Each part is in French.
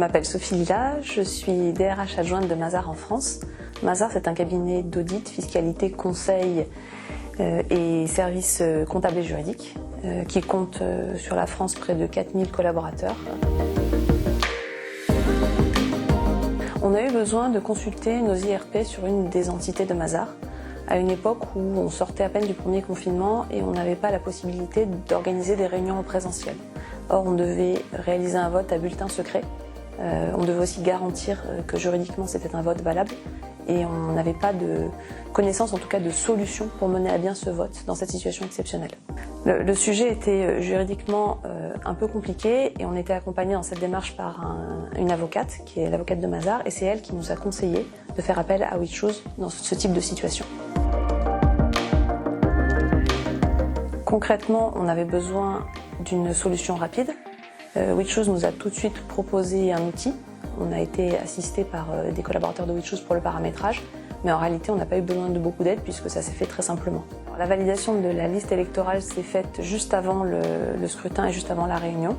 m'appelle Sophie Lila, je suis DRH adjointe de Mazars en France. Mazars, c'est un cabinet d'audit, fiscalité, conseil et services comptables et juridiques qui compte sur la France près de 4000 collaborateurs. On a eu besoin de consulter nos IRP sur une des entités de Mazars à une époque où on sortait à peine du premier confinement et on n'avait pas la possibilité d'organiser des réunions en présentiel. Or, on devait réaliser un vote à bulletin secret. On devait aussi garantir que juridiquement c'était un vote valable et on n'avait pas de connaissance, en tout cas de solution pour mener à bien ce vote dans cette situation exceptionnelle. Le sujet était juridiquement un peu compliqué et on était accompagné dans cette démarche par une avocate qui est l'avocate de Mazars et c'est elle qui nous a conseillé de faire appel à WeChoose dans ce type de situation. Concrètement, on avait besoin d'une solution rapide. WeChoose nous a tout de suite proposé un outil. On a été assisté par des collaborateurs de WeChoose pour le paramétrage, mais en réalité on n'a pas eu besoin de beaucoup d'aide puisque ça s'est fait très simplement. La validation de la liste électorale s'est faite juste avant le scrutin et juste avant la réunion.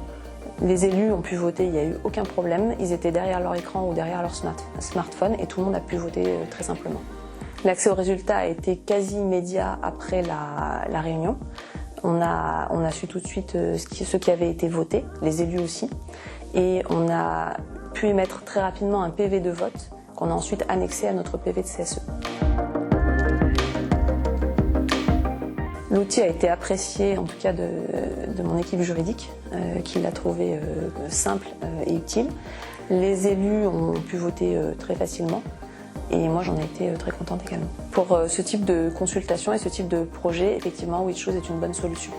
Les élus ont pu voter, il n'y a eu aucun problème. Ils étaient derrière leur écran ou derrière leur smartphone et tout le monde a pu voter très simplement. L'accès aux résultats a été quasi immédiat après la réunion. On a su tout de suite ce qui avait été voté, les élus aussi, et on a pu émettre très rapidement un PV de vote qu'on a ensuite annexé à notre PV de CSE. L'outil a été apprécié, en tout cas de mon équipe juridique, qui l'a trouvé simple et utile. Les élus ont pu voter très facilement. Et moi, j'en ai été très contente également. Pour ce type de consultation et ce type de projet, effectivement, WeChoose est une bonne solution.